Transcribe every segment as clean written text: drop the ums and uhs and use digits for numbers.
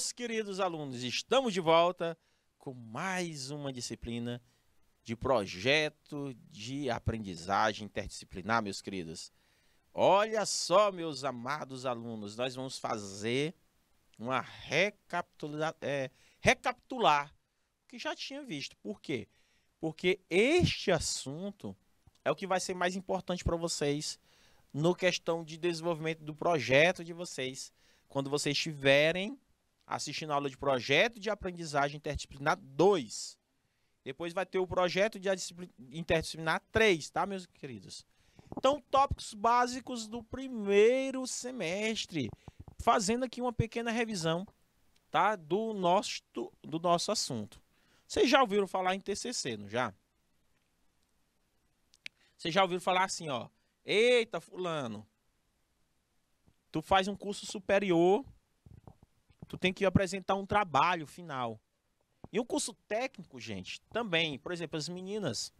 Meus queridos alunos, estamos de volta com mais uma disciplina de projeto de aprendizagem interdisciplinar, meus queridos. Olha só, meus amados alunos, nós vamos fazer uma recapitular o que já tinha visto. Por quê? Porque este assunto é o que vai ser mais importante para vocês no questão de desenvolvimento do projeto de vocês, quando vocês estiverem assistindo a aula de projeto de aprendizagem interdisciplinar 2. Depois vai ter o projeto de interdisciplinar 3, tá, meus queridos? Então, tópicos básicos do primeiro semestre. Fazendo aqui uma pequena revisão, tá, do nosso assunto. Vocês já ouviram falar em TCC, não já? Vocês já ouviram falar assim, ó. Eita, fulano, tu faz um curso superior, tu tem que apresentar um trabalho final. E o curso técnico, gente, também, por exemplo, as meninas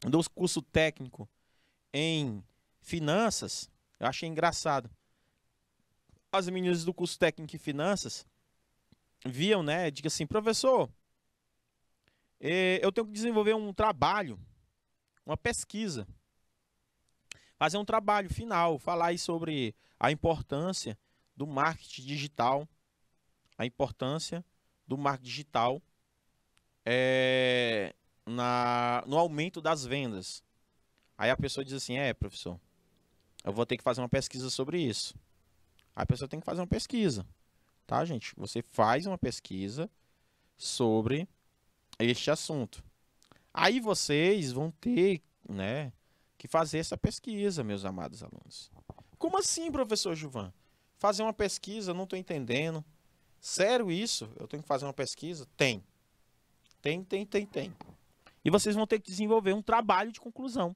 do curso técnico em finanças, eu achei engraçado. As meninas do curso técnico em finanças viam, né, diga assim, professor, eu tenho que desenvolver um trabalho, uma pesquisa, fazer um trabalho final, falar aí sobre a importância do marketing digital, a importância do marketing digital no aumento das vendas. Aí a pessoa diz assim, professor, eu vou ter que fazer uma pesquisa sobre isso. Aí a pessoa tem que fazer uma pesquisa, tá, gente? Você faz uma pesquisa sobre este assunto. Aí vocês vão ter, né, que fazer essa pesquisa, meus amados alunos. Como assim, professor Gilvan? Fazer uma pesquisa, não estou entendendo. Sério isso? Eu tenho que fazer uma pesquisa? Tem. E vocês vão ter que desenvolver um trabalho de conclusão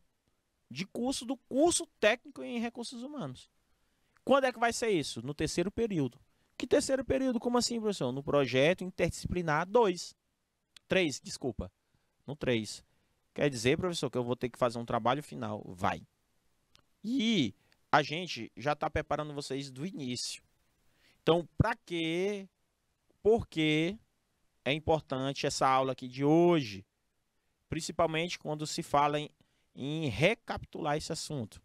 de curso do curso técnico em recursos humanos. Quando é que vai ser isso? No terceiro período. Que terceiro período? Como assim, professor? No projeto interdisciplinar 2. 3, desculpa. No 3. Quer dizer, professor, que eu vou ter que fazer um trabalho final? Vai. E a gente já está preparando vocês do início. Então, para quê? Por que é importante essa aula aqui de hoje? Principalmente quando se fala em recapitular esse assunto.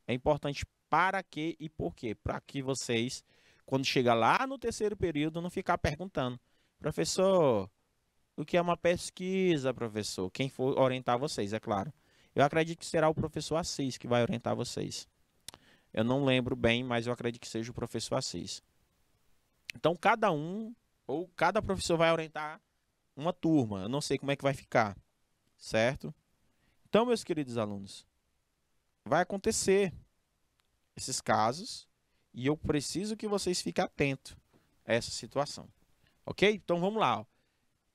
É importante para quê e por quê? Para que vocês, quando chegar lá no terceiro período, não ficar perguntando, professor, o que é uma pesquisa, professor? Quem for orientar vocês, é claro. Eu acredito que será o professor Assis que vai orientar vocês. Eu não lembro bem, mas eu acredito que seja o professor Assis. Então, cada um ou cada professor vai orientar uma turma. Eu não sei como é que vai ficar, certo? Então, meus queridos alunos, vai acontecer esses casos e eu preciso que vocês fiquem atentos a essa situação. Ok? Então, vamos lá. Ó.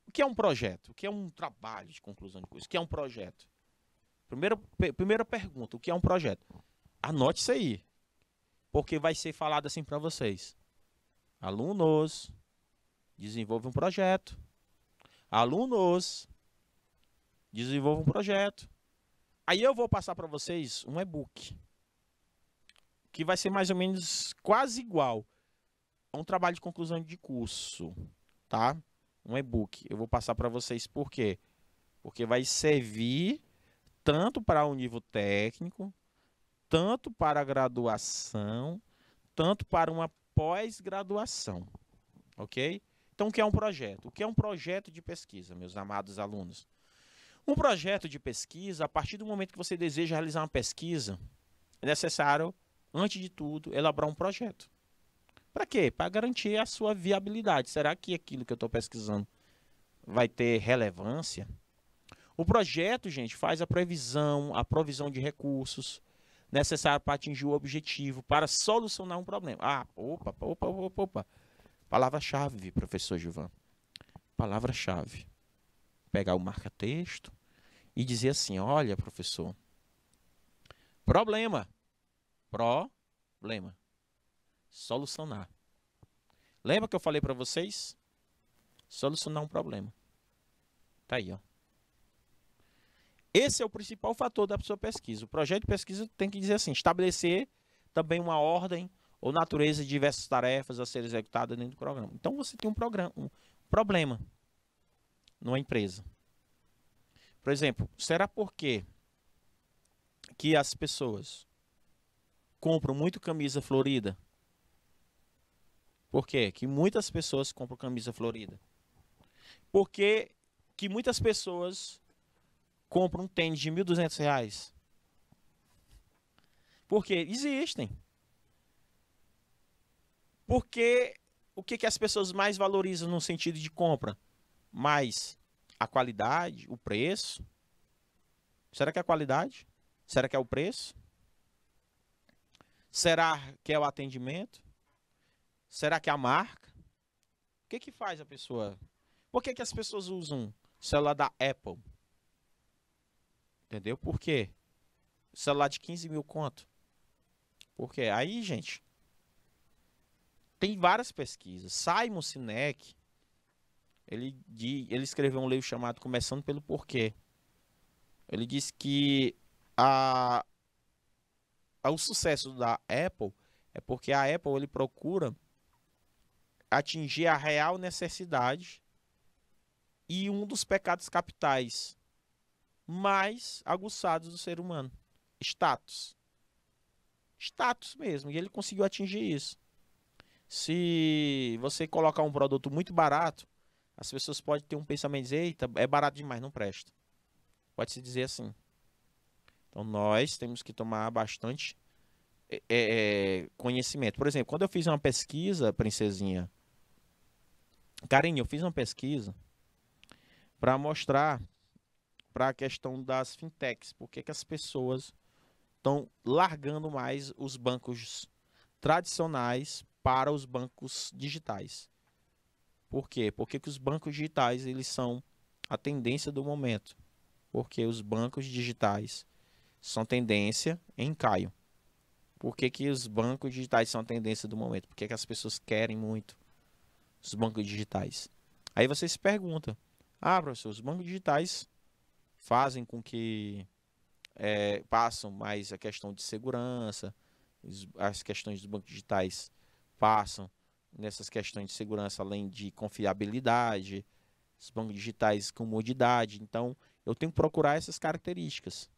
O que é um projeto? O que é um trabalho de conclusão de curso? O que é um projeto? Primeira pergunta, o que é um projeto? Anote isso aí, porque vai ser falado assim para vocês. Alunos, desenvolve um projeto. Alunos, desenvolva um projeto. Aí eu vou passar para vocês um e-book, que vai ser mais ou menos quase igual a um trabalho de conclusão de curso, tá? Um e-book. Eu vou passar para vocês por quê? Porque vai servir tanto para o nível técnico, tanto para a graduação, tanto para uma pós-graduação, ok? Então, o que é um projeto? O que é um projeto de pesquisa, meus amados alunos? Um projeto de pesquisa, a partir do momento que você deseja realizar uma pesquisa, é necessário, antes de tudo, elaborar um projeto. Para quê? Para garantir a sua viabilidade. Será que aquilo que eu estou pesquisando vai ter relevância? O projeto, gente, faz a provisão de recursos necessários para atingir o objetivo, para solucionar um problema. Opa. Palavra-chave, professor Gilvan. Palavra-chave. Pegar o marca-texto e dizer assim, olha, professor, problema. Solucionar. Lembra que eu falei para vocês? Solucionar um problema. Tá aí, ó. Esse é o principal fator da sua pesquisa. O projeto de pesquisa tem que dizer assim, estabelecer também uma ordem ou natureza de diversas tarefas a serem executadas dentro do programa. Então você tem um problema numa empresa. Por exemplo, será por quê que as pessoas compram muito camisa florida? Por quê que muitas pessoas compram camisa florida? Por que que muitas pessoas compram um tênis de R$ 1.200? Porque existem. Porque o que que as pessoas mais valorizam no sentido de compra? Mais a qualidade, o preço? Será que é a qualidade? Será que é o preço? Será que é o atendimento? Será que é a marca? O que que faz a pessoa? Por que que as pessoas usam celular da Apple? Entendeu? Por quê? Celular de 15 mil conto. Por quê? Aí, gente, tem várias pesquisas. Simon Sinek, ele escreveu um livro chamado Começando pelo Porquê. Ele disse que o sucesso da Apple é porque a Apple ele procura atingir a real necessidade e um dos pecados capitais mais aguçados do ser humano. Status. Status mesmo. E ele conseguiu atingir isso. Se você colocar um produto muito barato, as pessoas podem ter um pensamento de dizer, eita, é barato demais, não presta. Pode-se dizer assim. Então nós temos que tomar bastante conhecimento. Por exemplo, quando eu fiz uma pesquisa, princesinha, Karine, eu fiz uma pesquisa para mostrar para a questão das fintechs, porque que as pessoas estão largando mais os bancos tradicionais para os bancos digitais. Por quê? Porque que os bancos digitais eles são a tendência do momento. Porque os bancos digitais são tendência em caio. Por que que os bancos digitais são a tendência do momento? Porque que as pessoas querem muito os bancos digitais. Aí você se pergunta, professor, os bancos digitais fazem com que passam mais a questão de segurança, as questões dos bancos digitais passam nessas questões de segurança, além de confiabilidade, os bancos digitais comodidade. Então, eu tenho que procurar essas características.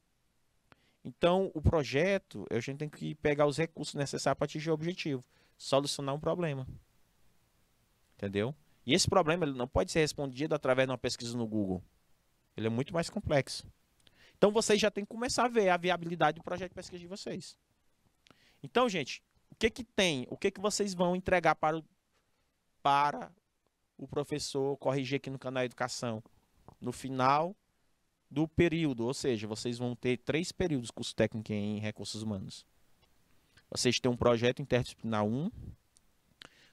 Então, o projeto, a gente tem que pegar os recursos necessários para atingir o objetivo, solucionar um problema. Entendeu? E esse problema ele não pode ser respondido através de uma pesquisa no Google. Ele é muito mais complexo. Então, vocês já têm que começar a ver a viabilidade do projeto de pesquisa de vocês. Então, gente, o que que tem? O que que vocês vão entregar para o professor corrigir aqui no canal Educação? No final do período, ou seja, vocês vão ter 3 períodos curso técnico em recursos humanos. Vocês têm um projeto interdisciplinar 1,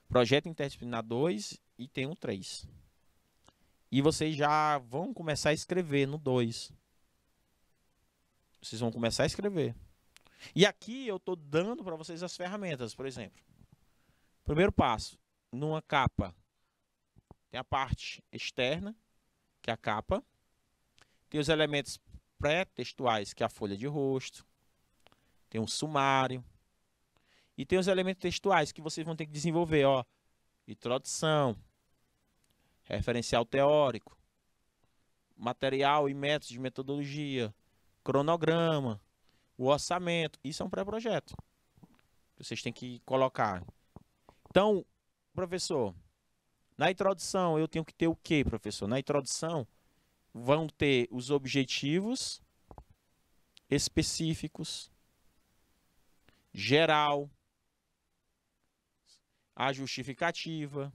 projeto interdisciplinar 2 e tem um 3. E vocês já vão começar a escrever no 2. Vocês vão começar a escrever. E aqui eu estou dando para vocês as ferramentas, por exemplo. Primeiro passo, numa capa, tem a parte externa, que é a capa. Tem os elementos pré-textuais, que é a folha de rosto. Tem um sumário. E tem os elementos textuais que vocês vão ter que desenvolver, ó. Introdução, referencial teórico, material e métodos de metodologia, cronograma, o orçamento. Isso é um pré-projeto. Vocês têm que colocar. Então, professor, na introdução eu tenho que ter o quê, professor? Na introdução vão ter os objetivos específicos, geral, a justificativa,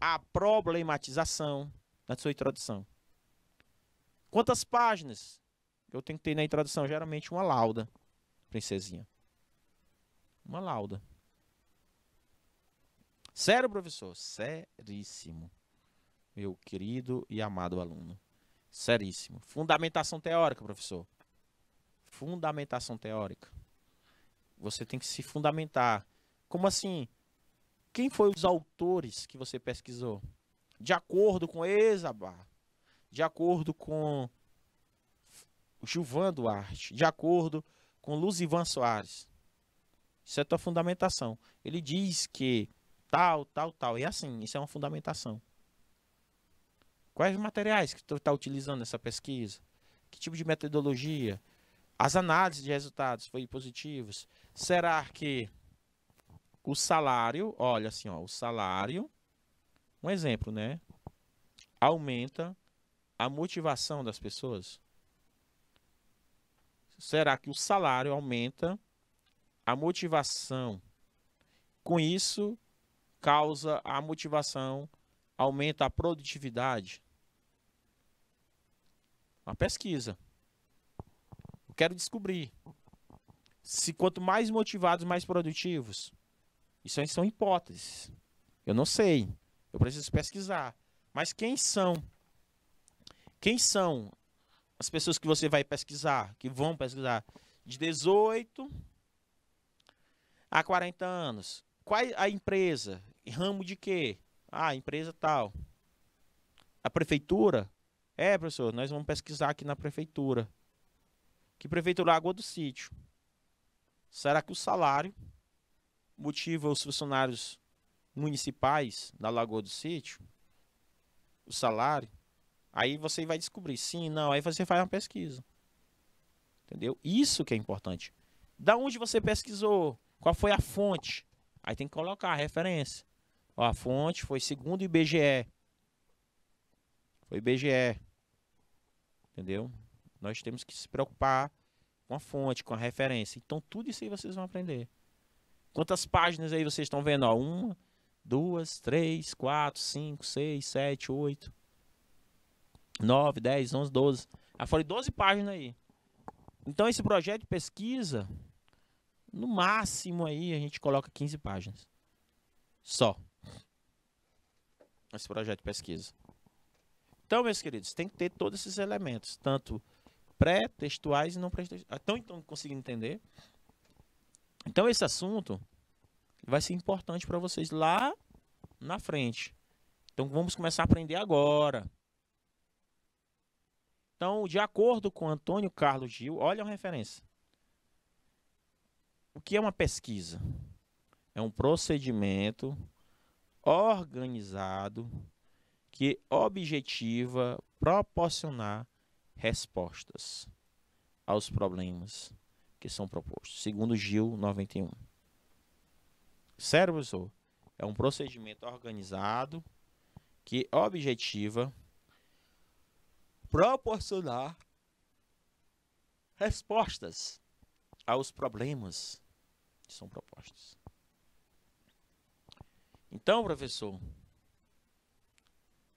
a problematização na sua introdução. Quantas páginas eu tenho que ter na introdução? Geralmente uma lauda, princesinha. Uma lauda. Sério, professor? Seríssimo. Meu querido e amado aluno. Seríssimo. Fundamentação teórica, professor. Fundamentação teórica. Você tem que se fundamentar. Como assim? Quem foram os autores que você pesquisou? De acordo com Esabá, de acordo com Gilvan Duarte, de acordo com Luzivan Soares. Isso é a tua fundamentação. Ele diz que tal, tal, tal. E assim, isso é uma fundamentação. Quais os materiais que tu está utilizando nessa pesquisa? Que tipo de metodologia? As análises de resultados foram positivas? Será que o salário, olha assim, ó, o salário, um exemplo, né? Aumenta a motivação das pessoas? Será que o salário aumenta a motivação? Com isso, causa a motivação, aumenta a produtividade? Uma pesquisa. Eu quero descobrir se quanto mais motivados, mais produtivos. Isso aí são hipóteses. Eu não sei. Eu preciso pesquisar. Mas quem são? Quem são as pessoas que você vai pesquisar, que vão pesquisar? De 18 a 40 anos. Qual é a empresa? Ramo de quê? Ah, empresa tal. A prefeitura? É, professor, nós vamos pesquisar aqui na prefeitura. Que prefeitura? Lagoa do Sítio. Será que o salário motiva os funcionários municipais da Lagoa do Sítio? O salário? Aí você vai descobrir, sim, não, aí você faz uma pesquisa. Entendeu? Isso que é importante. Da onde você pesquisou? Qual foi a fonte? Aí tem que colocar a referência. Ó, a fonte foi segundo o IBGE. Foi IBGE. Entendeu? Nós temos que se preocupar com a fonte, com a referência. Então, tudo isso aí vocês vão aprender. Quantas páginas aí vocês estão vendo? Ó, 1, 2, 3, 4, 5, 6, 7, 8, 9, 10, 11, 12. Ah, foram 12 páginas aí. Então, esse projeto de pesquisa, no máximo aí, a gente coloca 15 páginas. Só. Esse projeto de pesquisa. Então, meus queridos, tem que ter todos esses elementos, tanto pré-textuais e não pré-textuais. Então, conseguindo entender? Então, esse assunto vai ser importante para vocês lá na frente. Então, vamos começar a aprender agora. Então, de acordo com Antônio Carlos Gil, olha a referência. O que é uma pesquisa? É um procedimento organizado que objetiva proporcionar respostas aos problemas que são propostos, segundo Gil 91. Sério, professor? É um procedimento organizado que objetiva proporcionar respostas aos problemas que são propostos. Então, professor,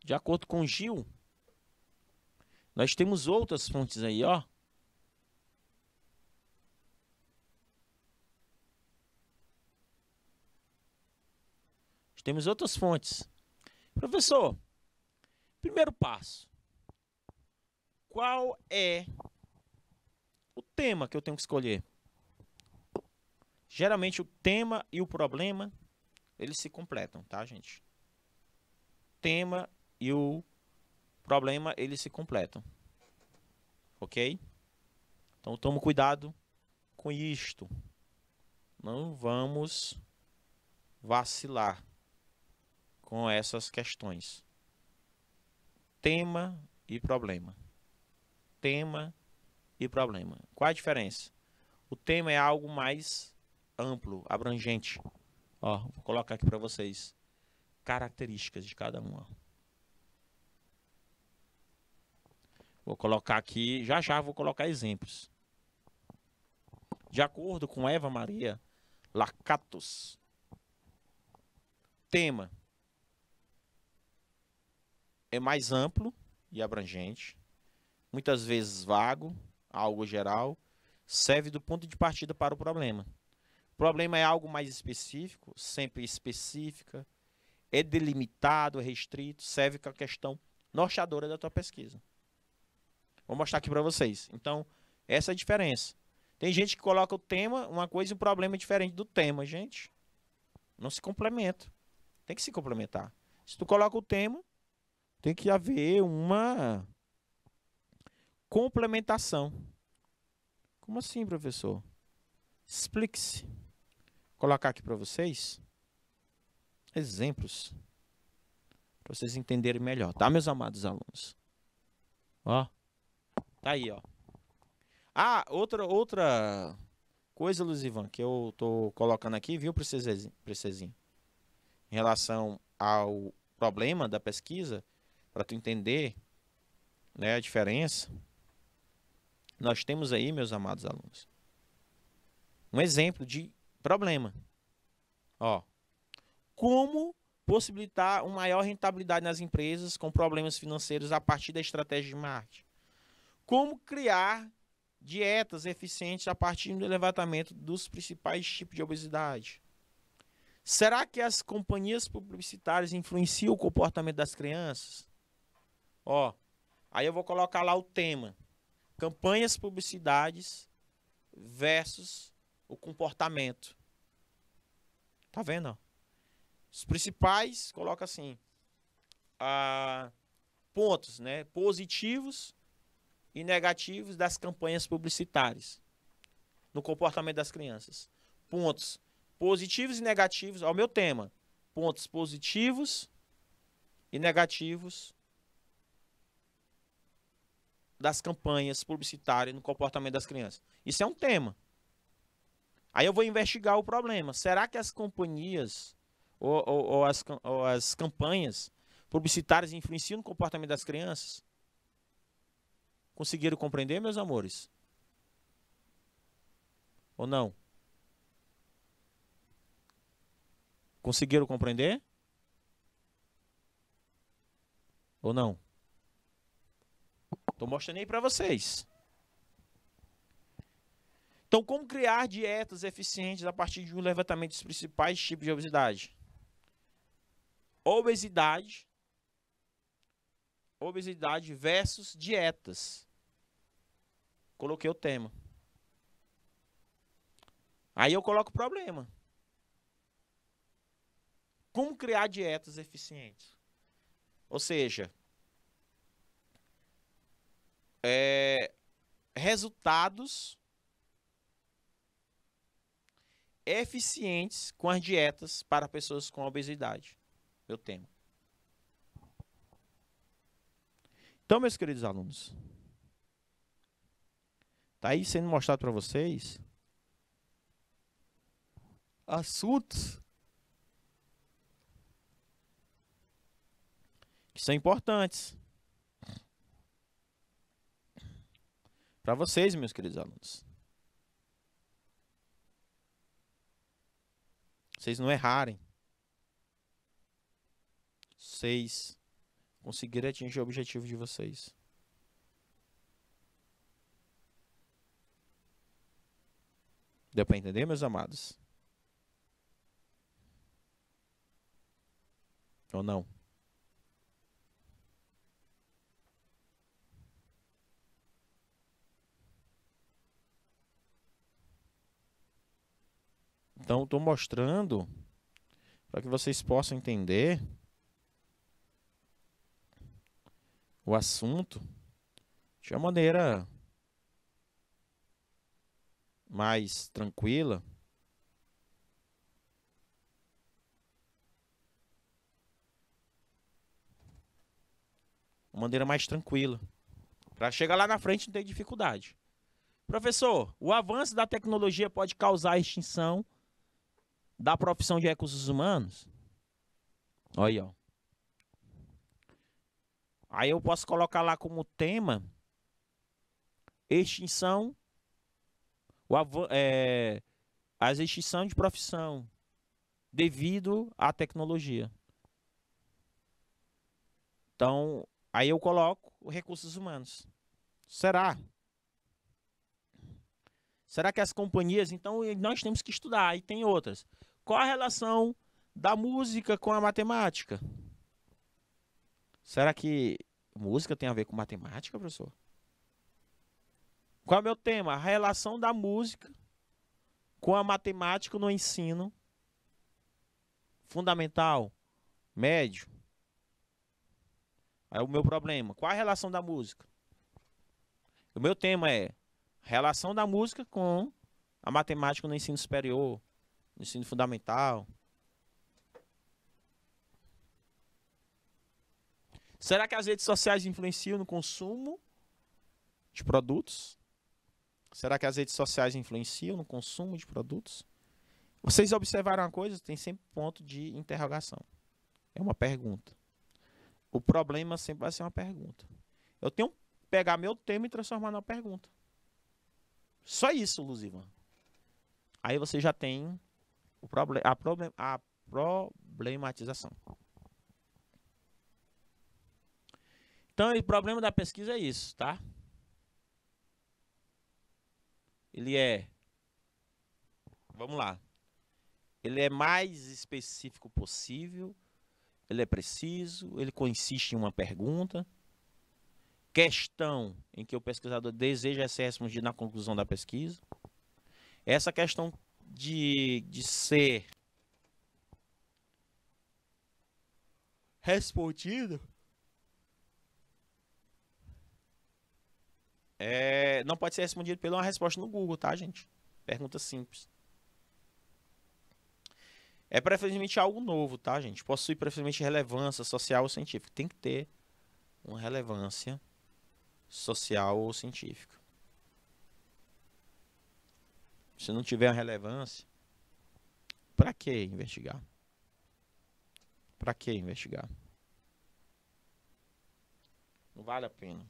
de acordo com Gil, nós temos outras fontes aí, ó. Temos outras fontes. Professor, primeiro passo. Qual é o tema que eu tenho que escolher? Geralmente o tema e o problema, eles se completam, tá, gente? Tema e o problema, eles se completam. Ok? Então, tome cuidado com isto. Não vamos vacilar com essas questões. Tema e problema. Tema e problema. Qual a diferença? O tema é algo mais amplo, abrangente. Ó, vou colocar aqui para vocês características de cada uma. Vou colocar aqui, já vou colocar exemplos. De acordo com Eva Maria Lakatos, tema é mais amplo e abrangente, muitas vezes vago, algo geral, serve do ponto de partida para o problema. O problema é algo mais específico, sempre específica, é delimitado, é restrito, serve com a questão norteadora da tua pesquisa. Vou mostrar aqui para vocês. Então, essa é a diferença. Tem gente que coloca o tema, uma coisa e um problema diferente do tema, gente. Não se complementa. Tem que se complementar. Se tu coloca o tema, tem que haver uma complementação. Como assim, professor? Explique-se. colocar aqui para vocês exemplos para vocês entenderem melhor, tá, meus amados alunos? Ó, tá aí, ó. Ah, outra coisa, Luzivan, que eu tô colocando aqui, viu, Precezinho? Em relação ao problema da pesquisa, para tu entender, né, a diferença, nós temos aí, meus amados alunos, um exemplo de problema. Ó, como possibilitar uma maior rentabilidade nas empresas com problemas financeiros a partir da estratégia de marketing? Como criar dietas eficientes a partir do levantamento dos principais tipos de obesidade? Será que as companhias publicitárias influenciam o comportamento das crianças? Ó, aí eu vou colocar lá o tema: campanhas publicidades versus o comportamento. Tá vendo? Ó? Os principais, coloca assim, pontos, né, positivos e negativos das campanhas publicitárias no comportamento das crianças. Pontos positivos e negativos, ó, o meu tema, pontos positivos e negativos das campanhas publicitárias no comportamento das crianças. Isso é um tema. Aí eu vou investigar o problema. Será que as companhias ou as campanhas publicitárias influenciam no comportamento das crianças? Conseguiram compreender, meus amores? Ou não? Conseguiram compreender? Ou não? Estou mostrando aí para vocês. Então, como criar dietas eficientes a partir de um levantamento dos principais tipos de obesidade? Obesidade versus dietas. Coloquei o tema. Aí eu coloco o problema. Como criar dietas eficientes? Ou seja, resultados eficientes com as dietas para pessoas com obesidade. Meu tema. Então, meus queridos alunos, tá aí sendo mostrado para vocês assuntos que são importantes para vocês, meus queridos alunos. Vocês não errarem. Vocês conseguirem atingir o objetivo de vocês. Deu para entender, meus amados? Ou não? Então, estou mostrando para que vocês possam entender o assunto de uma maneira mais tranquila. Uma maneira mais tranquila. Para chegar lá na frente não ter dificuldade. Professor, o avanço da tecnologia pode causar a extinção da profissão de recursos humanos? Olha aí, ó. Aí eu posso colocar lá como tema extinção, as extinção de profissão devido à tecnologia. Então, aí eu coloco os recursos humanos. Será? Será que as companhias... Então, nós temos que estudar. E tem outras. Qual a relação da música com a matemática? Será que música tem a ver com matemática, professor? Qual é o meu tema? A relação da música com a matemática no ensino fundamental, médio. Aí o meu problema. Qual a relação da música? O meu tema é relação da música com a matemática no ensino superior, no ensino fundamental. Será que as redes sociais influenciam no consumo de produtos? Será que as redes sociais influenciam no consumo de produtos? Vocês observaram uma coisa? Tem sempre ponto de interrogação. É uma pergunta. O problema sempre vai ser uma pergunta. Eu tenho que pegar meu tema e transformar numa pergunta. Só isso, Luzivan. Aí você já tem a problematização. Então, o problema da pesquisa é isso, tá? Ele é... Vamos lá. Ele é mais específico possível. Ele é preciso. Ele consiste em uma pergunta. Questão em que o pesquisador deseja ser respondido na conclusão da pesquisa. Essa questão de ser respondido não pode ser respondido pela uma resposta no Google, tá, gente? Pergunta simples. É preferencialmente algo novo, tá, gente? Possui preferencialmente relevância social ou científica. Tem que ter uma relevância social ou científica. Se não tiver uma relevância, para que investigar? Para que investigar? Não vale a pena.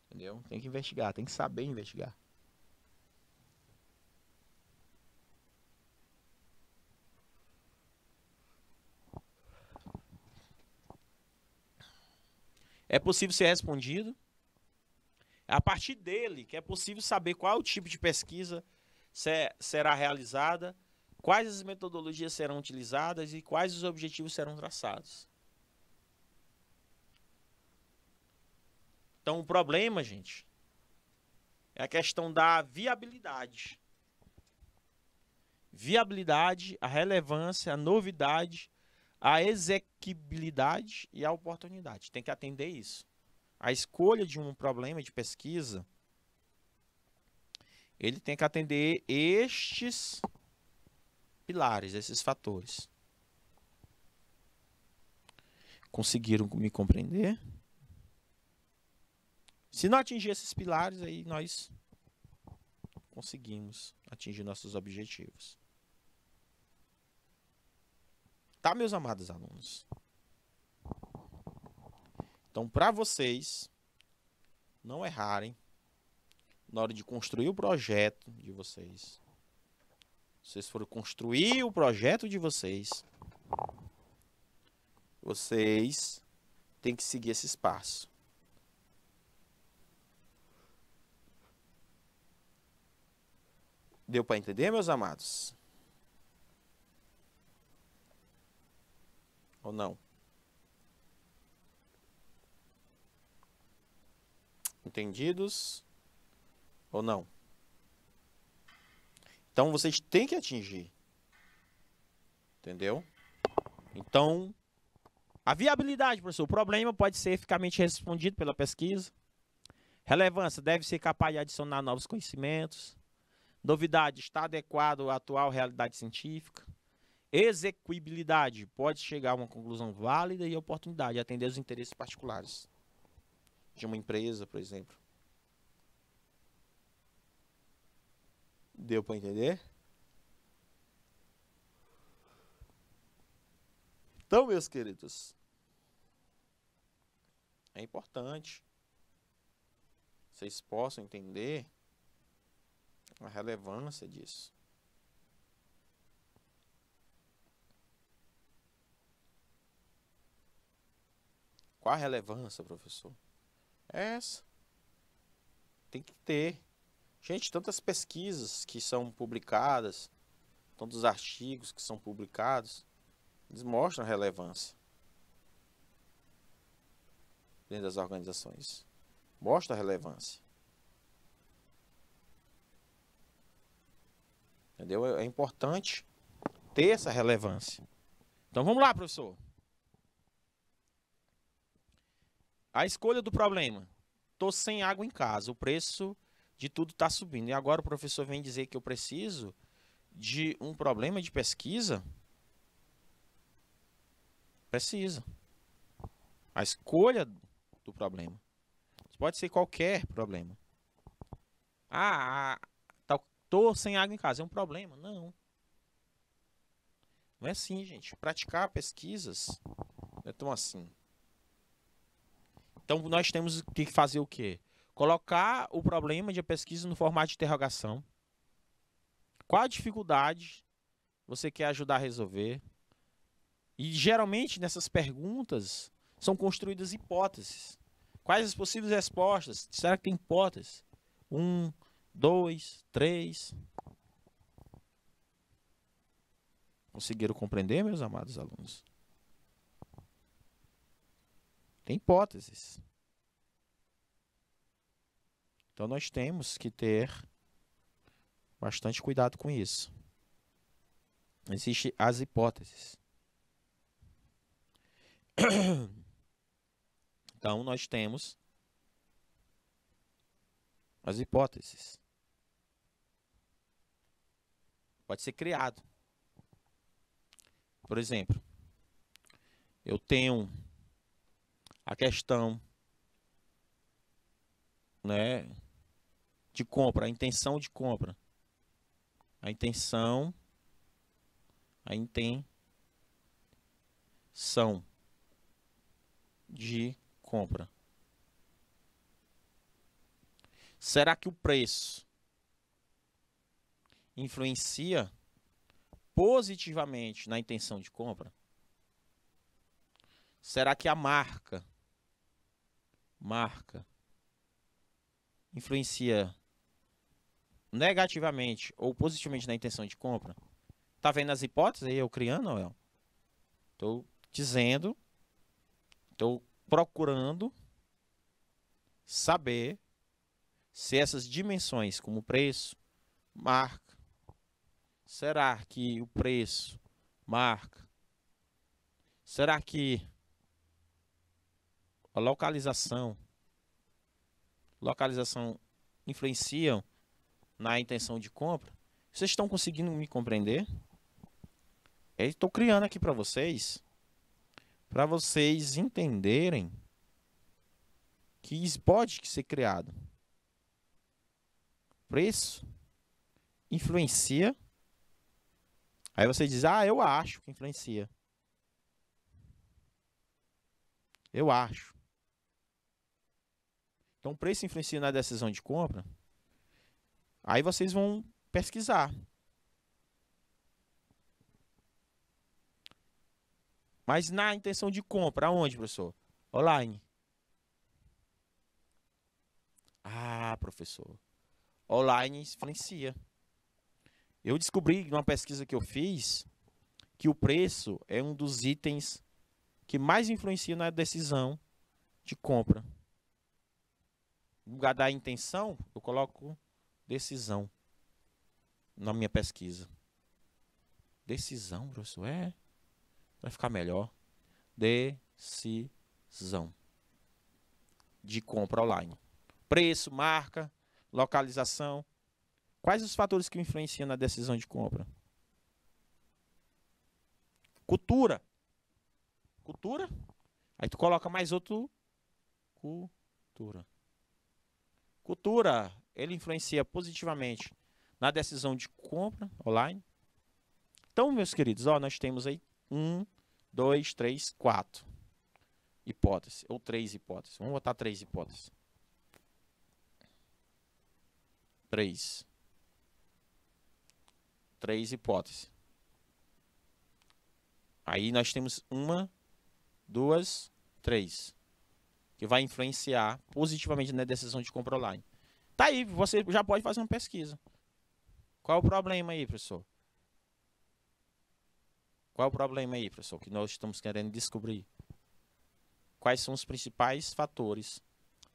Entendeu? Tem que investigar, tem que saber investigar. É possível ser respondido. É a partir dele que é possível saber qual o tipo de pesquisa será realizada, quais as metodologias serão utilizadas e quais os objetivos serão traçados. Então, o problema, gente, é a questão da viabilidade. Viabilidade, a relevância, a novidade, a exequibilidade e a oportunidade. Tem que atender isso. A escolha de um problema de pesquisa, ele tem que atender estes pilares, esses fatores. Conseguiram me compreender? Se não atingir esses pilares, aí nós conseguimos atingir nossos objetivos. Tá, meus amados alunos? Então, para vocês não errarem na hora de construir o projeto de vocês, vocês forem construir o projeto de vocês, vocês têm que seguir esse passo. Deu para entender, meus amados? Ou não? Entendidos? Ou não? Então, vocês têm que atingir. Entendeu? Então, a viabilidade, professor. O problema pode ser eficazmente respondido pela pesquisa. Relevância. Deve ser capaz de adicionar novos conhecimentos. Novidade. Está adequado à atual realidade científica. Execuibilidade. Pode chegar a uma conclusão válida e oportunidade. Atender os interesses particulares de uma empresa, por exemplo. Deu para entender? Então, meus queridos, é importante vocês possam entender a relevância disso. Qual a relevância, professor? É essa. Tem que ter. Gente, tantas pesquisas que são publicadas, tantos artigos que são publicados, eles mostram a relevância dentro das organizações. Mostra a relevância. Entendeu? É importante ter essa relevância. Então vamos lá, professor. A escolha do problema. Estou sem água em casa. O preço de tudo está subindo. E agora o professor vem dizer que eu preciso de um problema de pesquisa? Precisa. A escolha do problema. Pode ser qualquer problema. Tô sem água em casa. É um problema? Não. Não é assim, gente. Praticar pesquisas não é tão assim. Então, nós temos que fazer o quê? Colocar o problema de pesquisa no formato de interrogação. Qual a dificuldade você quer ajudar a resolver? E, geralmente, nessas perguntas, são construídas hipóteses. Quais as possíveis respostas? Será que tem hipóteses? 1, 2, 3. Conseguiram compreender, meus amados alunos? Tem hipóteses. Então, nós temos que ter bastante cuidado com isso. Existem as hipóteses. Então, nós temos as hipóteses. Pode ser criado. Por exemplo, eu tenho a questão, né, de compra, a intenção de compra. A intenção de compra. Será que o preço influencia positivamente na intenção de compra? Será que a marca influencia negativamente ou positivamente na intenção de compra? Tá vendo as hipóteses aí, eu criando, Noel? Estou dizendo, estou procurando saber se essas dimensões, como preço, marca, será que o preço, marca, será que a localização influenciam na intenção de compra? Vocês estão conseguindo me compreender? Eu estou criando aqui para vocês entenderem que pode ser criado. Preço influencia. Aí você diz, eu acho que influencia. Eu acho. Então, o preço influencia na decisão de compra. Aí vocês vão pesquisar. Mas na intenção de compra, aonde, professor? Online. Professor. Online influencia. Eu descobri numa pesquisa que eu fiz que o preço é um dos itens que mais influencia na decisão de compra. No lugar da intenção, eu coloco decisão na minha pesquisa. Decisão, professor? Vai ficar melhor. Decisão de compra online. Preço, marca, localização. Quais os fatores que influenciam na decisão de compra? Cultura. Cultura? Aí tu coloca mais outro. Cultura. Cultura, ele influencia positivamente na decisão de compra online. Então, meus queridos, nós temos aí 1, 2, 3, 4 hipóteses. Ou 3 hipóteses. Vamos botar 3 hipóteses. 3 hipóteses. Aí nós temos 1, 2, 3. Que vai influenciar positivamente na decisão de compra online. Tá aí, você já pode fazer uma pesquisa. Qual é o problema aí, professor? Qual é o problema aí, professor, que nós estamos querendo descobrir? Quais são os principais fatores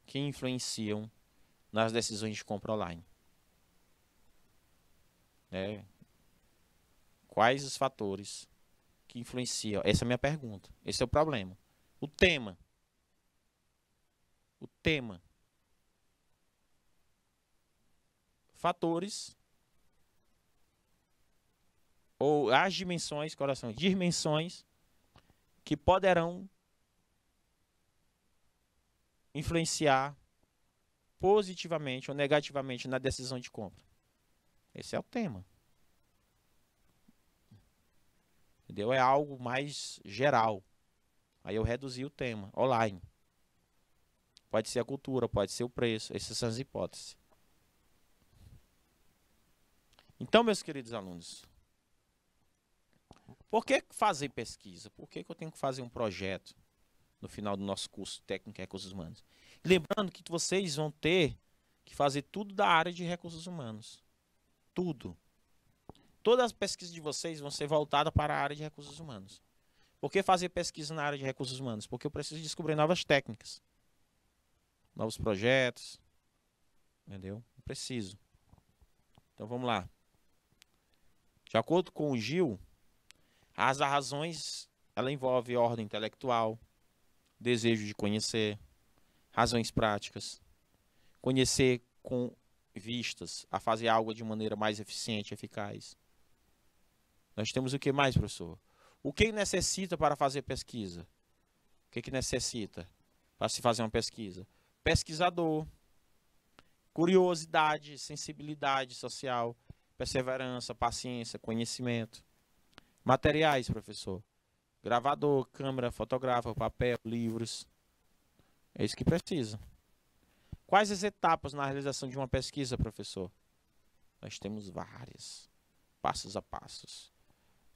que influenciam nas decisões de compra online? Quais os fatores que influenciam? Essa é a minha pergunta. Esse é o problema. O tema. Fatores ou as dimensões, coração, dimensões que poderão influenciar positivamente ou negativamente na decisão de compra. Esse é o tema. Entendeu? É algo mais geral. Aí eu reduzi o tema, online. Pode ser a cultura, pode ser o preço. Essas são as hipóteses. Então, meus queridos alunos, por que fazer pesquisa? Por que eu tenho que fazer um projeto no final do nosso curso técnico em recursos humanos? Lembrando que vocês vão ter que fazer tudo da área de recursos humanos. Tudo. Todas as pesquisas de vocês vão ser voltadas para a área de recursos humanos. Por que fazer pesquisa na área de recursos humanos? Porque eu preciso descobrir novas técnicas, novos projetos, entendeu? Eu preciso. Então vamos lá. De acordo com o Gil, as razões, ela envolve ordem intelectual, desejo de conhecer, razões práticas, conhecer com vistas a fazer algo de maneira mais eficiente e eficaz. Nós temos o que mais, professor? O que necessita para fazer pesquisa? O que necessita para se fazer uma pesquisa? Pesquisador, curiosidade, sensibilidade social, perseverança, paciência, conhecimento. Materiais, professor. Gravador, câmera, fotográfico, papel, livros. É isso que precisa. Quais as etapas na realização de uma pesquisa, professor? Nós temos várias. Passos a passos.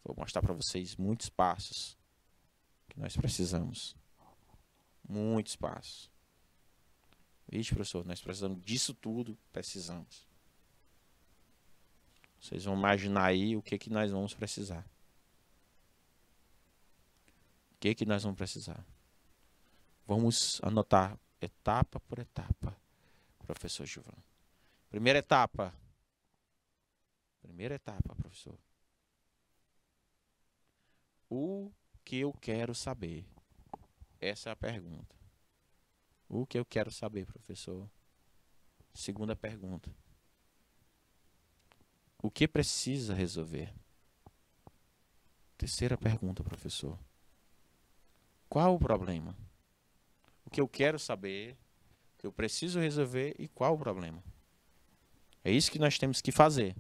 Vou mostrar para vocês muitos passos que nós precisamos. Muitos passos. Vixe, professor, nós precisamos disso tudo. Precisamos. Vocês vão imaginar aí o que nós vamos precisar. O que nós vamos precisar? Vamos anotar etapa por etapa, professor Gilvan. Primeira etapa. Primeira etapa, professor. O que eu quero saber? Essa é a pergunta. O que eu quero saber, professor? Segunda pergunta. O que precisa resolver? Terceira pergunta, professor. Qual o problema? O que eu quero saber, o que eu preciso resolver e qual o problema? É isso que nós temos que fazer.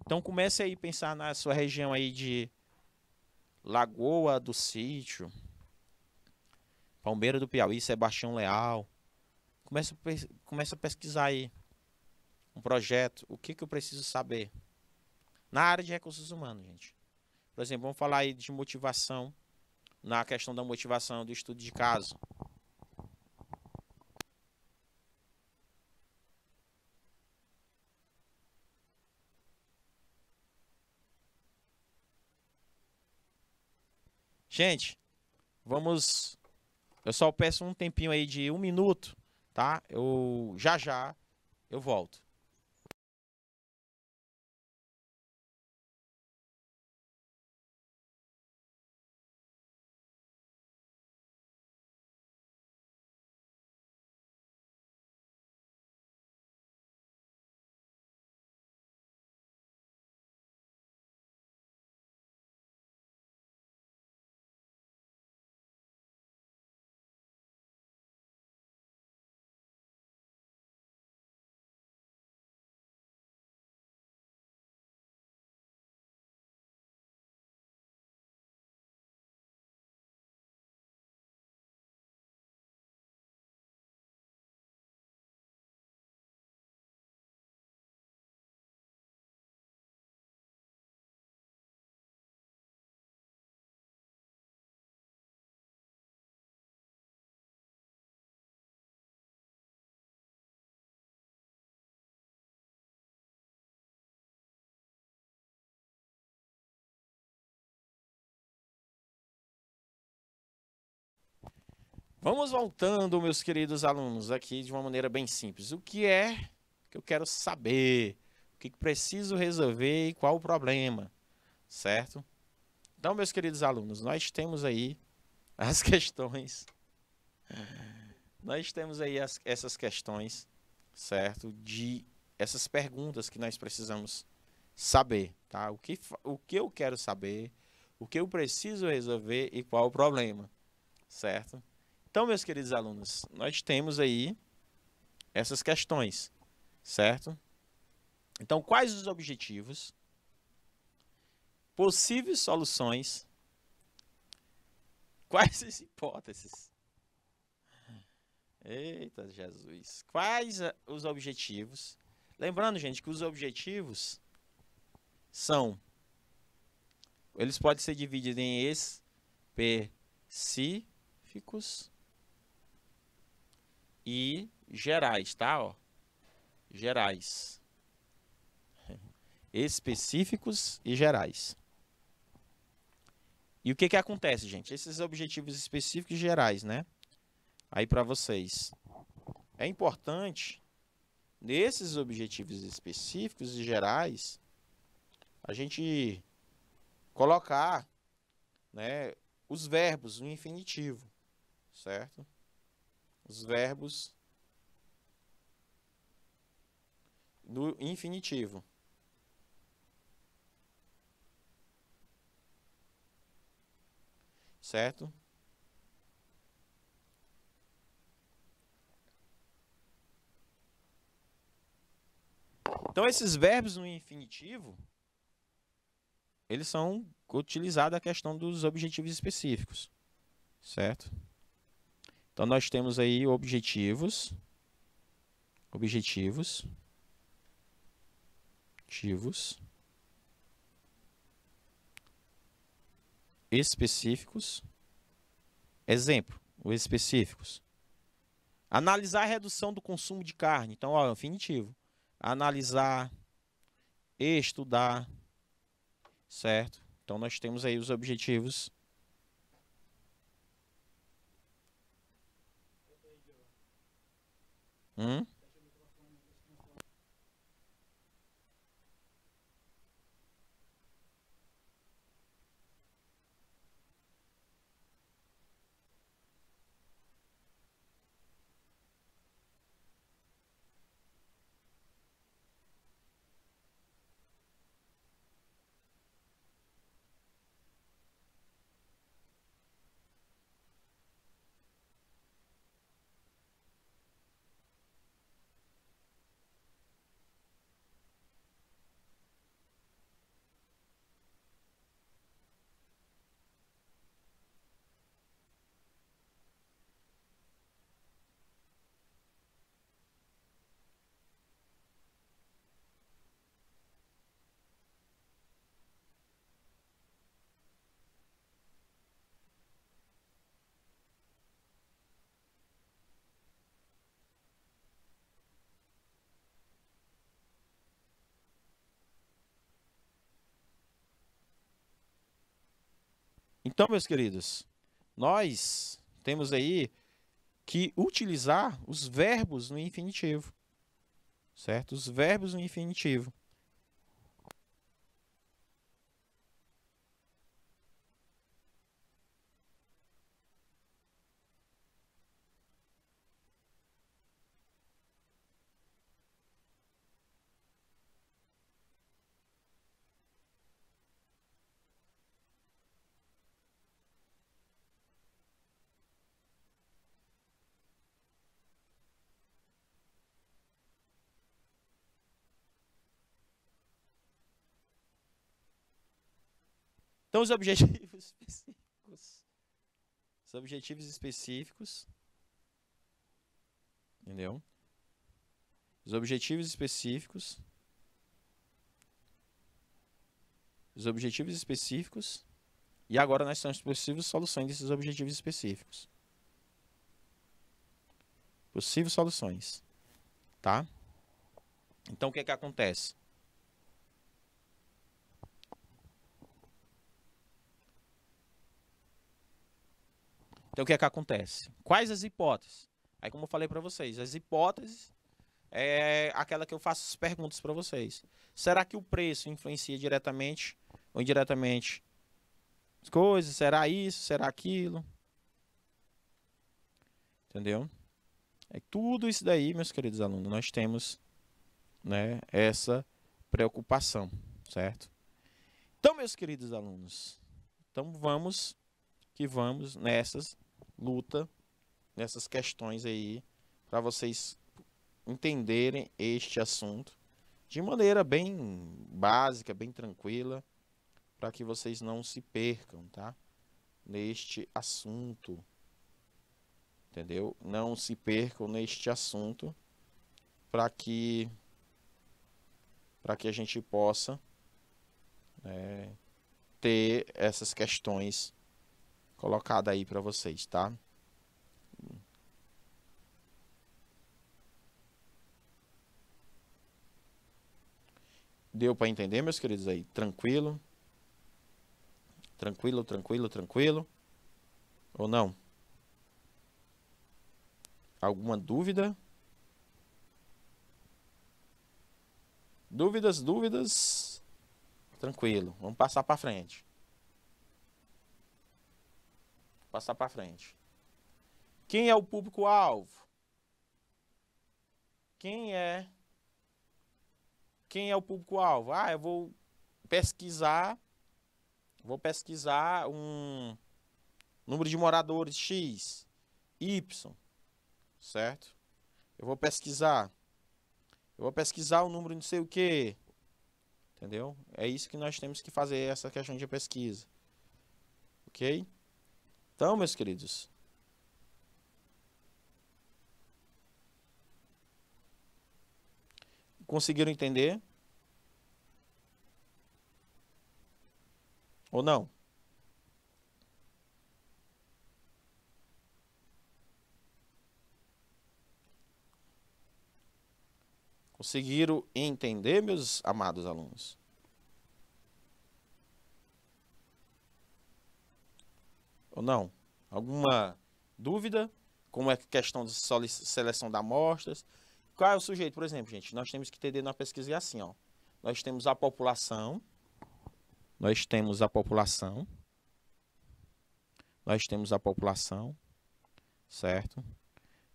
Então comece aí a pensar na sua região aí de Lagoa do Sítio, Palmeira do Piauí, Sebastião Leal. Comece a pesquisar aí um projeto. O que eu preciso saber? Na área de recursos humanos, gente. Por exemplo, vamos falar aí de motivação. Na questão da motivação do estudo de caso. Gente, vamos... Eu só peço um tempinho aí de 1 minuto, tá? Já eu volto. Vamos voltando, meus queridos alunos, aqui de uma maneira bem simples. O que é que eu quero saber? O que preciso resolver e qual o problema? Certo? Então, meus queridos alunos, nós temos aí as questões. Nós temos aí essas questões, certo? De essas perguntas que nós precisamos saber. tá? O que eu quero saber, o que eu preciso resolver e qual o problema, certo? Então, meus queridos alunos, nós temos aí essas questões, certo? Então, quais os objetivos, possíveis soluções, quais as hipóteses? Eita, Jesus. Quais os objetivos? Lembrando, gente, que os objetivos eles podem ser divididos em específicos e gerais, tá? Ó, gerais. Específicos e gerais. E o que acontece, gente? Esses objetivos específicos e gerais, né? Aí para vocês. É importante, nesses objetivos específicos e gerais, a gente colocar, né, os verbos no infinitivo, certo? Os verbos no infinitivo. Certo? Então, esses verbos no infinitivo, eles são utilizados a questão dos objetivos específicos, certo? Então, nós temos aí objetivos, específicos. Exemplo, os específicos. Analisar a redução do consumo de carne. Então, ó, infinitivo. Analisar, estudar, certo? Então, nós temos aí os objetivos. Então, meus queridos, nós temos aí que utilizar os verbos no infinitivo, certo? Os verbos no infinitivo. Então, os objetivos específicos. Os objetivos específicos. Entendeu? Os objetivos específicos. Os objetivos específicos. E agora nós temos possíveis soluções desses objetivos específicos. Possíveis soluções. Tá? Então, o que acontece? Então, o que acontece? Quais as hipóteses? Aí, como eu falei para vocês, as hipóteses é aquela que eu faço as perguntas para vocês. Será que o preço influencia diretamente ou indiretamente as coisas? Será isso? Será aquilo? Entendeu? É tudo isso daí, meus queridos alunos, nós temos, né, essa preocupação, certo? Então, meus queridos alunos, então vamos que vamos nessas luta, nessas questões aí, para vocês entenderem este assunto de maneira bem básica, bem tranquila, para que vocês não se percam, tá? Neste assunto, entendeu? Não se percam neste assunto, para que a gente possa ter essas questões colocadas aí para vocês, tá? Deu para entender, meus queridos aí? Tranquilo? Tranquilo, tranquilo, tranquilo? Ou não? Alguma dúvida? Dúvidas, dúvidas? Tranquilo. Vamos passar para frente. Passar para frente. Quem é o público-alvo? Quem é o público-alvo? Ah, eu vou pesquisar um número de moradores X, Y, certo? Eu vou pesquisar o número de não sei o que, entendeu? É isso que nós temos que fazer, essa questão de pesquisa, ok? Então, meus queridos, conseguiram entender? Ou não? Conseguiram entender, meus amados alunos? Ou não? Alguma dúvida? Como é a questão de seleção de amostras? Qual é o sujeito? Por exemplo, gente, nós temos que entender na pesquisa assim, ó. Nós temos a população, certo?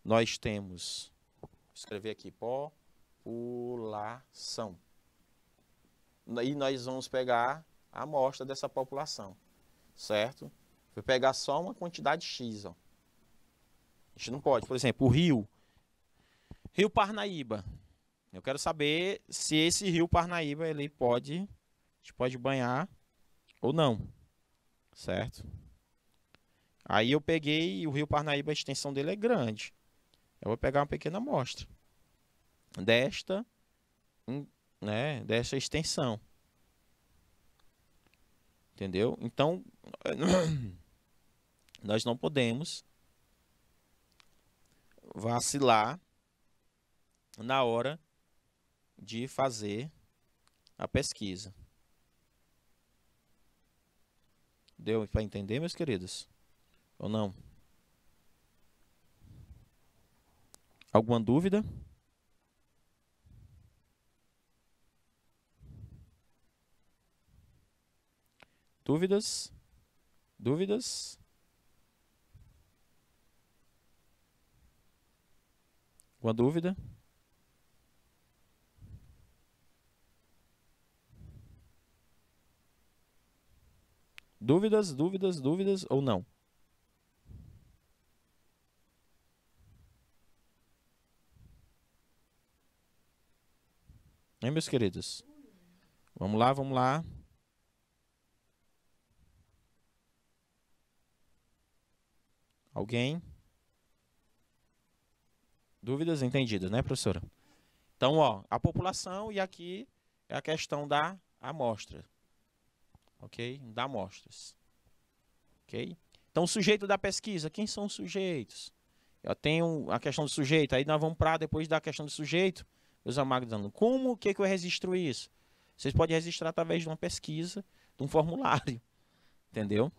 Nós temos, vou escrever aqui, população. E nós vamos pegar a amostra dessa população, certo? Vou pegar só uma quantidade X, ó. A gente não pode, por exemplo, o Rio Parnaíba. Eu quero saber se esse Rio Parnaíba, ele pode, a gente pode banhar ou não, certo? Aí eu peguei o Rio Parnaíba, a extensão dele é grande. Eu vou pegar uma pequena amostra desta extensão. Entendeu? Então, nós não podemos vacilar na hora de fazer a pesquisa. Deu para entender, meus queridos? Ou não? Alguma dúvida? Dúvidas? Dúvidas? Alguma dúvida? Dúvidas, dúvidas, dúvidas ou não? Hein, meus queridos? Vamos lá, vamos lá. Alguém? Dúvidas entendidas, né, professora? Então, ó, a população e aqui é a questão da amostra. Ok? Da amostras. Ok? Então, o sujeito da pesquisa, quem são os sujeitos? Eu tenho a questão do sujeito, aí nós vamos para depois da questão do sujeito, meus amados alunos. Como que eu registro isso? Vocês podem registrar através de uma pesquisa, de um formulário. Entendeu?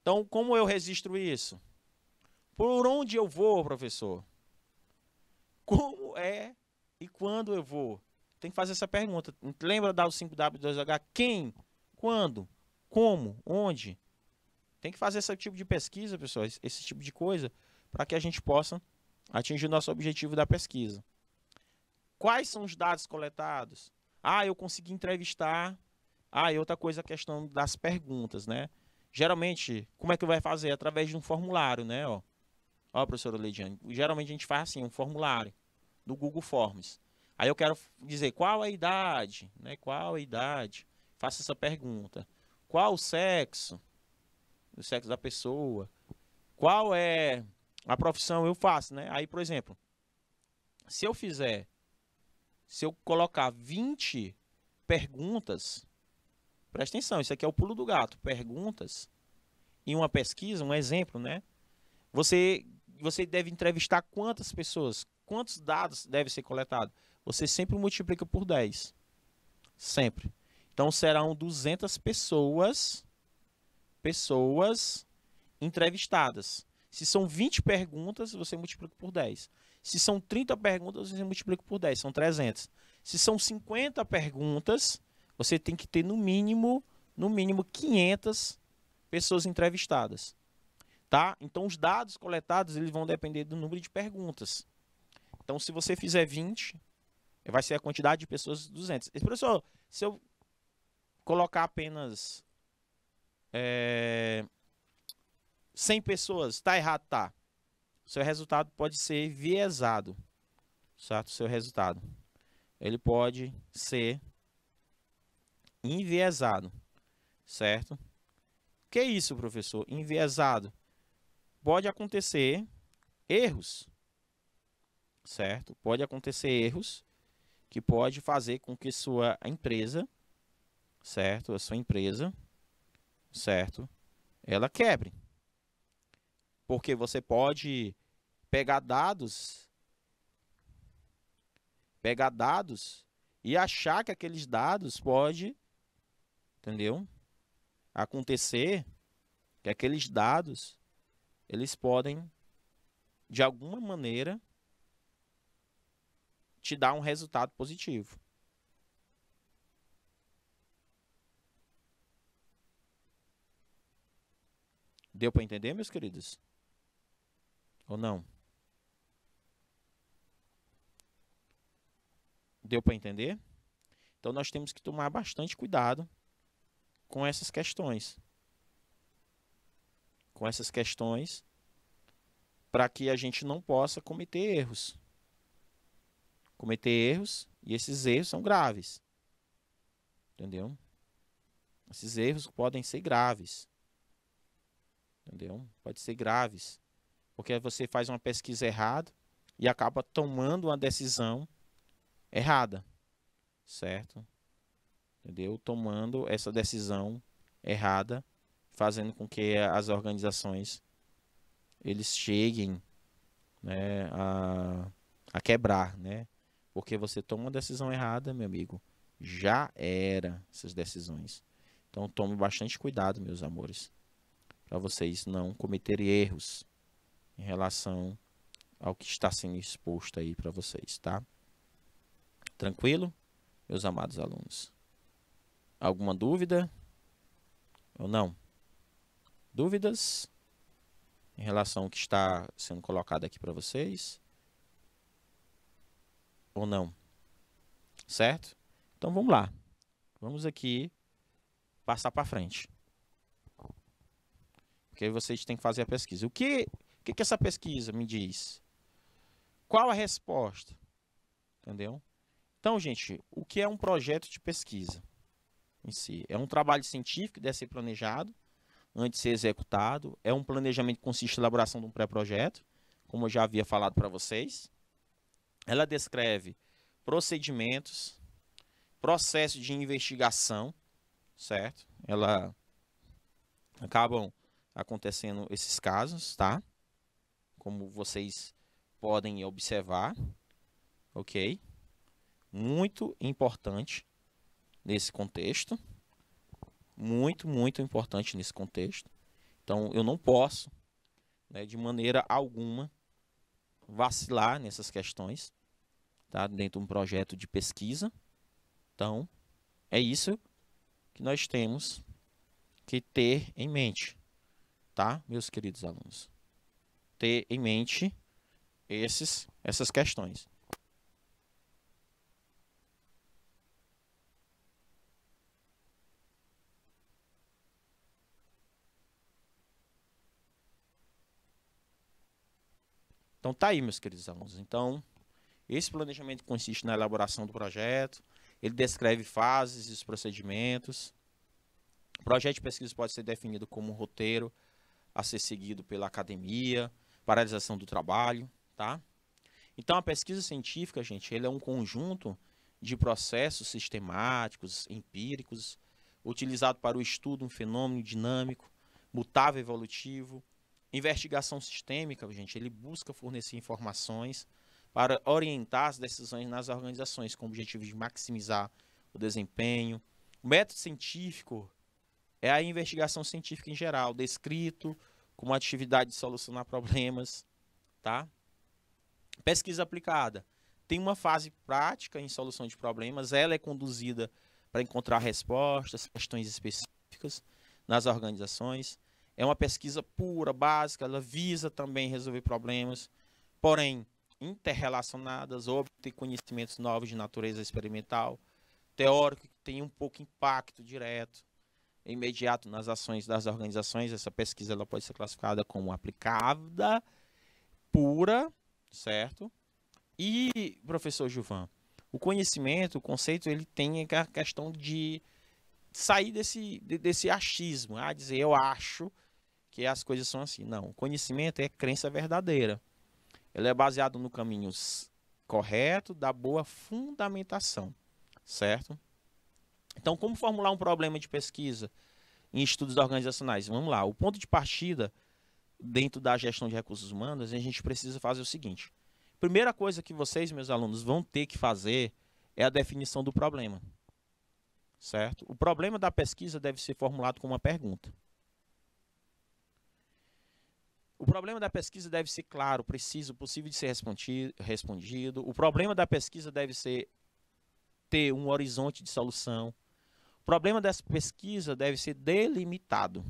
Então, como eu registro isso? Por onde eu vou, professor? Como é e quando eu vou? Tem que fazer essa pergunta. Lembra da 5W2H? Quem? Quando? Como? Onde? Tem que fazer esse tipo de pesquisa, pessoal, esse tipo de coisa, para que a gente possa atingir o nosso objetivo da pesquisa. Quais são os dados coletados? Ah, eu consegui entrevistar. Ah, e outra coisa, a questão das perguntas, né? Geralmente, como é que vai fazer? Através de um formulário, né? Ó, professora Leidiane, geralmente a gente faz assim, um formulário do Google Forms. Aí eu quero dizer qual a idade, né? Qual a idade? Faça essa pergunta. Qual o sexo da pessoa? Qual é a profissão? Eu faço, né? Aí, por exemplo, se eu colocar 20 perguntas, presta atenção, isso aqui é o pulo do gato, perguntas em uma pesquisa, um exemplo, né? Você deve entrevistar quantas pessoas? Quantos dados deve ser coletado? Você sempre multiplica por 10. Sempre. Então serão 200 pessoas entrevistadas. Se são 20 perguntas, você multiplica por 10. Se são 30 perguntas, você multiplica por 10, são 300. Se são 50 perguntas, você tem que ter no mínimo 500 pessoas entrevistadas. Tá? Então os dados coletados eles vão depender do número de perguntas. Então se você fizer 20, vai ser a quantidade de pessoas 200. E, professor, se eu colocar apenas 100 pessoas, está errado, tá? O seu resultado pode ser enviesado, certo? O seu resultado, ele pode ser enviesado, certo? O que é isso, professor? Enviesado. Pode acontecer erros, certo? Pode acontecer erros que pode fazer com que sua empresa, certo? A sua empresa, certo? Ela quebre. Porque você pode pegar dados e achar que aqueles dados pode, entendeu? Acontecer que aqueles dados eles podem de alguma maneira te dar um resultado positivo. Deu para entender, meus queridos? Ou não? Deu para entender? Então nós temos que tomar bastante cuidado com essas questões. Com essas questões para que a gente não possa cometer erros. Cometer erros, e esses erros são graves. Entendeu? Esses erros podem ser graves. Entendeu? Pode ser graves. Porque você faz uma pesquisa errada e acaba tomando uma decisão errada. Certo? Entendeu? Tomando essa decisão errada, fazendo com que as organizações eles cheguem, né, a quebrar, né? Porque você toma uma decisão errada, meu amigo, já era essas decisões. Então tome bastante cuidado, meus amores, para vocês não cometerem erros em relação ao que está sendo exposto aí para vocês, tá? Tranquilo, meus amados alunos? Alguma dúvida ou não? Dúvidas em relação ao que está sendo colocado aqui para vocês? Ou não? Certo? Então vamos lá. Vamos aqui passar para frente. Porque aí vocês têm que fazer a pesquisa. O que essa pesquisa me diz? Qual a resposta? Entendeu? Então, gente, o que é um projeto de pesquisa em si? É um trabalho científico que deve ser planejado antes de ser executado. É um planejamento que consiste na elaboração de um pré-projeto, como eu já havia falado para vocês. Ela descreve procedimentos, processos de investigação, certo? Ela acabam acontecendo esses casos, tá? Como vocês podem observar, ok? Muito importante nesse contexto. Muito, muito importante nesse contexto. Então, eu não posso, né, de maneira alguma, vacilar nessas questões, tá? Dentro de um projeto de pesquisa. Então, é isso que nós temos que ter em mente, tá, meus queridos alunos? Ter em mente essas questões. Então tá aí, meus queridos alunos. Então, esse planejamento consiste na elaboração do projeto, ele descreve fases e os procedimentos. O projeto de pesquisa pode ser definido como um roteiro a ser seguido pela academia, para a realização do trabalho, tá? Então, a pesquisa científica, gente, ele é um conjunto de processos sistemáticos, empíricos, utilizado para o estudo de um fenômeno dinâmico, mutável, evolutivo. Investigação sistêmica, gente, ele busca fornecer informações para orientar as decisões nas organizações, com o objetivo de maximizar o desempenho. O método científico é a investigação científica em geral, descrito como atividade de solucionar problemas, tá? Pesquisa aplicada. Tem uma fase prática em solução de problemas, ela é conduzida para encontrar respostas, questões específicas nas organizações. É uma pesquisa pura, básica, ela visa também resolver problemas, porém interrelacionadas, ou obter conhecimentos novos de natureza experimental, teórico, que tem um pouco impacto direto, imediato nas ações das organizações. Essa pesquisa ela pode ser classificada como aplicada, pura, certo? E, professor Gilvan, o conhecimento, o conceito, ele tem a questão de sair desse achismo, dizer eu acho que as coisas são assim. Não, o conhecimento é crença verdadeira. Ele é baseado no caminho correto, da boa fundamentação, certo? Então, como formular um problema de pesquisa em estudos organizacionais? Vamos lá, o ponto de partida dentro da gestão de recursos humanos, a gente precisa fazer o seguinte. Primeira coisa que vocês, meus alunos, vão ter que fazer é a definição do problema, certo? O problema da pesquisa deve ser formulado como uma pergunta. O problema da pesquisa deve ser claro, preciso, possível de ser respondido. O problema da pesquisa deve ter um horizonte de solução. O problema dessa pesquisa deve ser delimitado.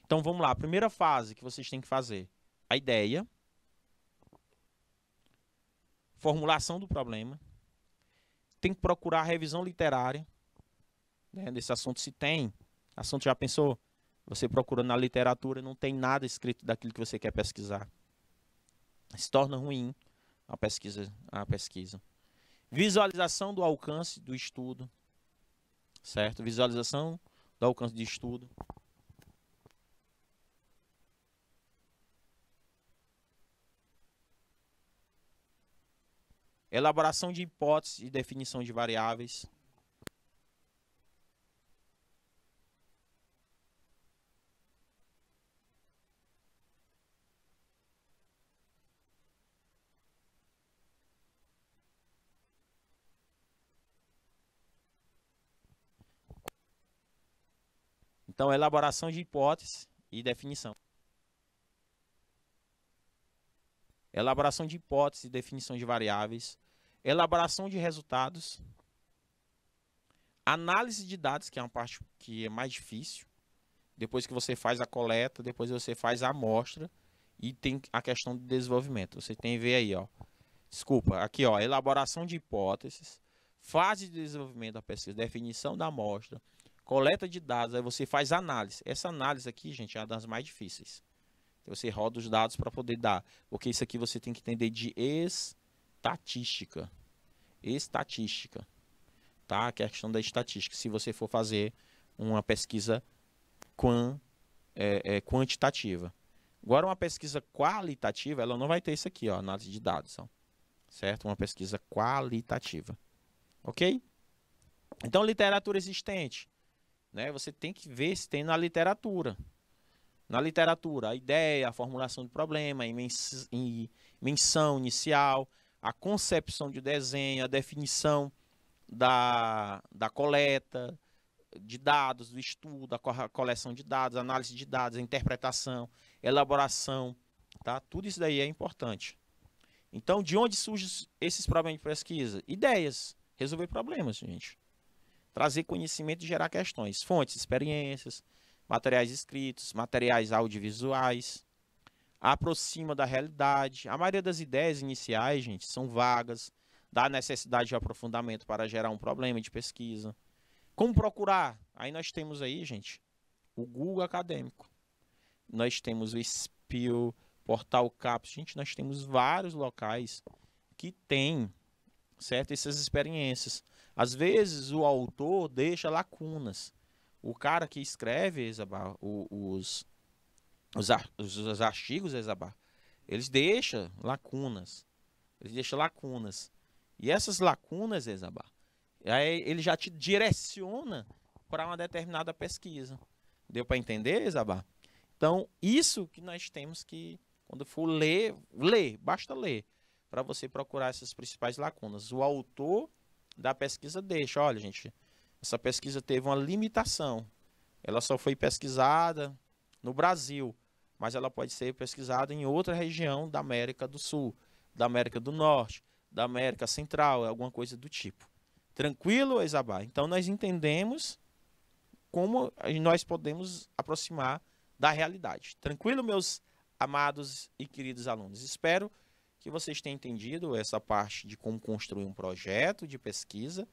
Então vamos lá, a primeira fase que vocês têm que fazer, a ideia, formulação do problema, tem que procurar a revisão literária, né, desse assunto, se tem, assunto já pensou? Você procura na literatura, não tem nada escrito daquilo que você quer pesquisar. Se torna ruim a pesquisa. Visualização do alcance do estudo, certo? Visualização do alcance de estudo. Elaboração de hipóteses e definição de variáveis. Então, elaboração de hipóteses e definição. Elaboração de hipóteses e definição de variáveis. Elaboração de resultados. Análise de dados, que é uma parte que é mais difícil. Depois que você faz a coleta, depois você faz a amostra e tem a questão do desenvolvimento. Você tem que ver aí, ó. Desculpa, aqui, ó, elaboração de hipóteses, fase de desenvolvimento da pesquisa, definição da amostra, coleta de dados, aí você faz análise. Essa análise aqui, gente, é uma das mais difíceis. Você roda os dados para poder dar, porque isso aqui você tem que entender de estatística. Estatística, tá? Que é a questão da estatística. Se você for fazer uma pesquisa quantitativa. Agora, uma pesquisa qualitativa, ela não vai ter isso aqui, ó, análise de dados, ó, certo? Uma pesquisa qualitativa, ok? Então, literatura existente, né? Você tem que ver se tem na literatura. Na literatura, a ideia, a formulação do problema, a menção inicial, a concepção de desenho, a definição da coleta de dados, do estudo, a coleção de dados, a análise de dados, a interpretação, elaboração, tá? Tudo isso daí é importante. Então, de onde surgem esses problemas de pesquisa? Ideias, resolver problemas, gente. trazer conhecimento e gerar questões. Fontes, experiências, materiais escritos, materiais audiovisuais, aproxima da realidade. A maioria das ideias iniciais, gente, são vagas, dá necessidade de aprofundamento para gerar um problema de pesquisa. Como procurar? Aí nós temos aí, gente, o Google Acadêmico. Nós temos o Spill, Portal Caps. Gente, nós temos vários locais que têm, certo, essas experiências. Às vezes o autor deixa lacunas. O cara que escreve, Zabá, os artigos, Zabá, eles deixam lacunas. Eles deixam lacunas. E essas lacunas, Zabá, aí ele já te direciona para uma determinada pesquisa. Deu para entender, Zabá? Então, isso que nós temos que, quando for ler, basta ler, para você procurar essas principais lacunas. O autor da pesquisa deixa, olha, gente, essa pesquisa teve uma limitação. Ela só foi pesquisada no Brasil, mas ela pode ser pesquisada em outra região da América do Sul, da América do Norte, da América Central, alguma coisa do tipo. Tranquilo, Isabá? Então, nós entendemos como nós podemos aproximar da realidade. Tranquilo, meus amados e queridos alunos? Espero que vocês tenham entendido essa parte de como construir um projeto de pesquisa,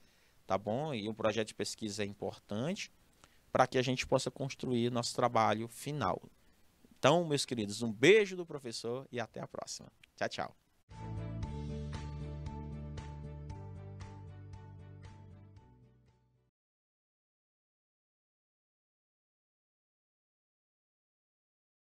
tá bom? E um projeto de pesquisa é importante para que a gente possa construir nosso trabalho final. Então, meus queridos, um beijo do professor e até a próxima. Tchau, tchau.